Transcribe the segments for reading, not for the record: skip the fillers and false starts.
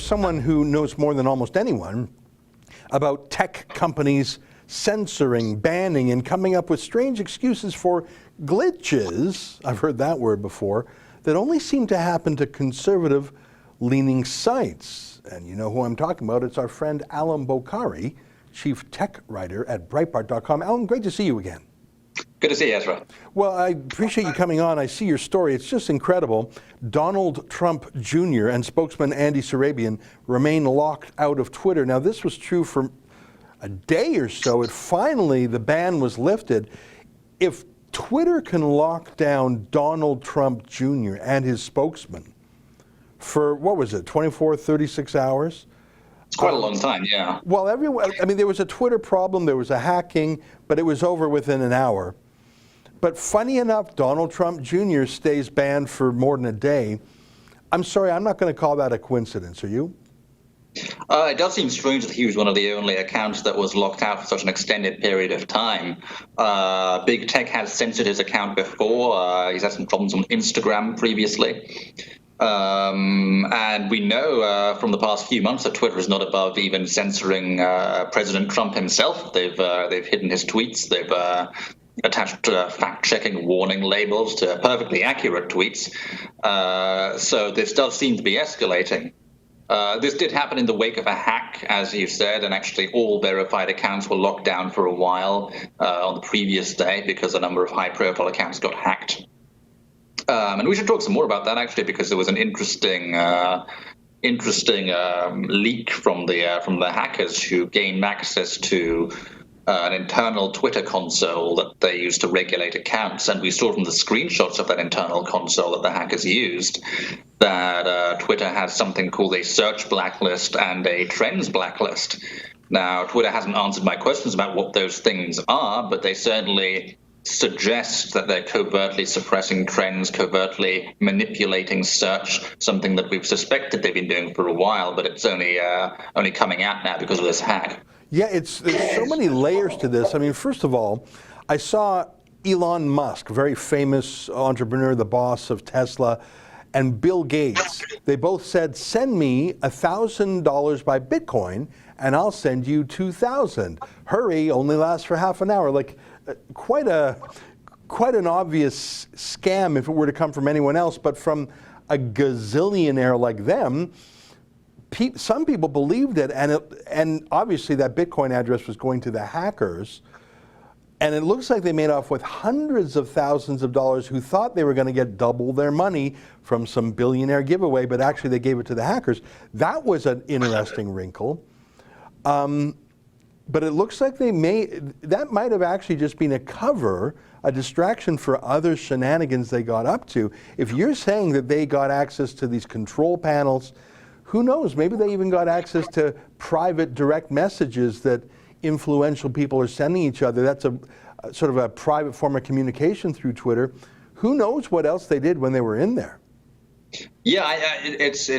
someone who knows more than almost anyone about tech companies censoring, banning, and coming up with strange excuses for glitches, I've heard that word before, that only seem to happen to conservative-leaning sites. And you know who I'm talking about. It's our friend Allum Bokhari, chief tech writer at Breitbart.com. Allum, great to see you again. Good to see you, Ezra. Well, I appreciate you coming on. I see your story. It's just incredible. Donald Trump Jr. and spokesman Andy Sarabian remain locked out of Twitter. Now, this was true for a day or so. The ban was lifted. If Twitter can lock down Donald Trump Jr. and his spokesman for, 24, 36 hours? It's quite a long time, yeah. Well, there was a Twitter problem, there was a hacking, but it was over within an hour. But funny enough, Donald Trump Jr. stays banned for more than a day. I'm sorry, I'm not going to call that a coincidence, are you? It does seem strange that he was one of the only accounts that was locked out for such an extended period of time. Big Tech has censored his account before. He's had some problems on Instagram previously. And we know from the past few months that Twitter is not above even censoring President Trump himself. They've hidden his tweets. They've attached fact-checking warning labels to perfectly accurate tweets. So this does seem to be escalating. This did happen in the wake of a hack, as you said, and actually all verified accounts were locked down for a while on the previous day because a number of high-profile accounts got hacked. And we should talk some more about that, actually, because there was an interesting leak from the hackers who gained access to an internal Twitter console that they used to regulate accounts. And we saw from the screenshots of that internal console that the hackers used that Twitter has something called a search blacklist and a trends blacklist. Now, Twitter hasn't answered my questions about what those things are, but they certainly suggest that they're covertly suppressing trends, covertly manipulating search, something that we've suspected they've been doing for a while, but it's only coming out now because of this hack. Yeah, there's so many layers to this. I mean, first of all, I saw Elon Musk, very famous entrepreneur, the boss of Tesla, and Bill Gates. They both said, send me $1,000 by Bitcoin, and I'll send you 2,000. Hurry, only lasts for half an hour. Like, quite an obvious scam if it were to come from anyone else, but from a gazillionaire like them, some people believed it, and obviously that Bitcoin address was going to the hackers, and it looks like they made off with hundreds of thousands of dollars who thought they were going to get double their money from some billionaire giveaway, but actually they gave it to the hackers. That was an interesting wrinkle. But it looks like that might have actually just been a cover, a distraction for other shenanigans they got up to. If you're saying that they got access to these control panels, who knows? Maybe they even got access to private direct messages that influential people are sending each other. That's a sort of a private form of communication through Twitter. Who knows what else they did when they were in there? Yeah, it's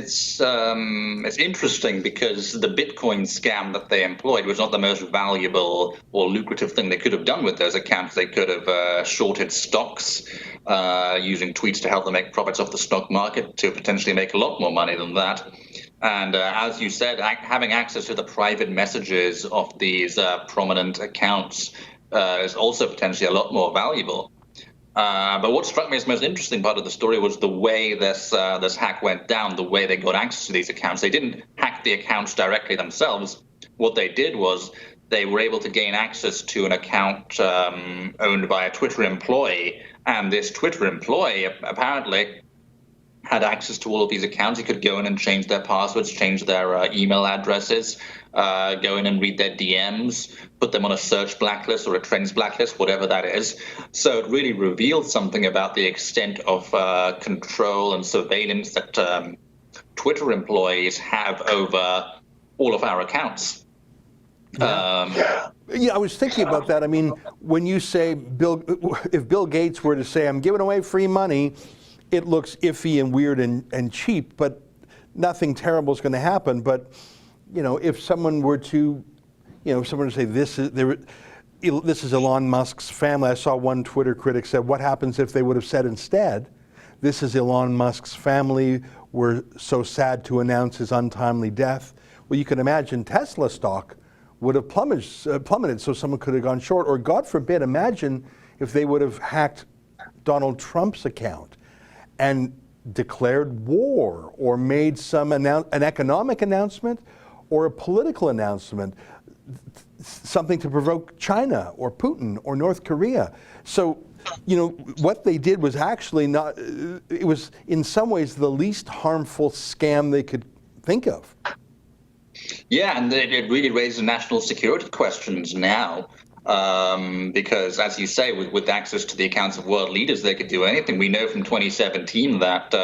interesting because the Bitcoin scam that they employed was not the most valuable or lucrative thing they could have done with those accounts. They could have shorted stocks using tweets to help them make profits off the stock market to potentially make a lot more money than that. And as you said, having access to the private messages of these prominent accounts is also potentially a lot more valuable. But what struck me as the most interesting part of the story was the way this hack went down, the way they got access to these accounts. They didn't hack the accounts directly themselves. What they did was they were able to gain access to an account owned by a Twitter employee. And this Twitter employee apparently had access to all of these accounts. He could go in and change their passwords, change their email addresses, go in and read their DMs, put them on a search blacklist or a trends blacklist, whatever that is. So it really revealed something about the extent of control and surveillance that Twitter employees have over all of our accounts. Yeah, I was thinking about that. I mean, when you say if Bill Gates were to say, I'm giving away free money, it looks iffy and weird and cheap, but nothing terrible is going to happen. But, you know, if someone were to, say this is Elon Musk's family. I saw one Twitter critic said, what happens if they would have said instead, this is Elon Musk's family. We're so sad to announce his untimely death. Well, you can imagine Tesla stock would have plummeted, so someone could have gone short. Or God forbid, imagine if they would have hacked Donald Trump's account and declared war or made an economic announcement or a political announcement, something to provoke China or Putin or North Korea. So, what they did was actually not, it was in some ways the least harmful scam they could think of. Yeah, and it really raises national security questions now, because, as you say, with access to the accounts of world leaders, they could do anything. We know from 2017 that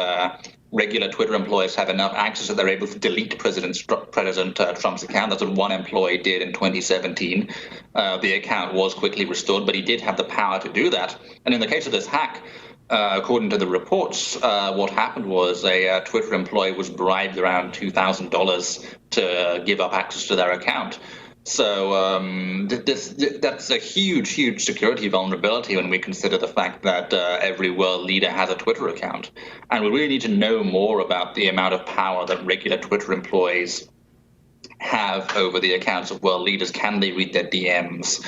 regular Twitter employees have enough access that they're able to delete President Trump's account. That's what one employee did in 2017. The account was quickly restored, but he did have the power to do that. And in the case of this hack, according to the reports, what happened was a Twitter employee was bribed around $2,000 to give up access to their account. So that's a huge security vulnerability when we consider the fact that every world leader has a Twitter account. And we really need to know more about the amount of power that regular Twitter employees have over the accounts of world leaders. Can they read their DMs?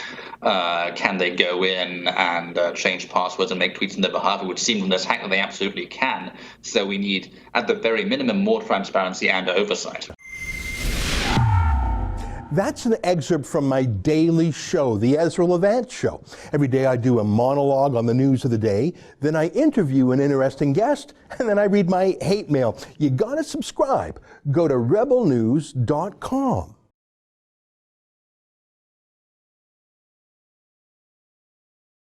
Can they go in and change passwords and make tweets on their behalf? It would seem from this hack that they absolutely can. So we need, at the very minimum, more transparency and oversight. That's an excerpt from my daily show, The Ezra Levant Show. Every day I do a monologue on the news of the day, then I interview an interesting guest, and then I read my hate mail. You gotta subscribe. Go to rebelnews.com.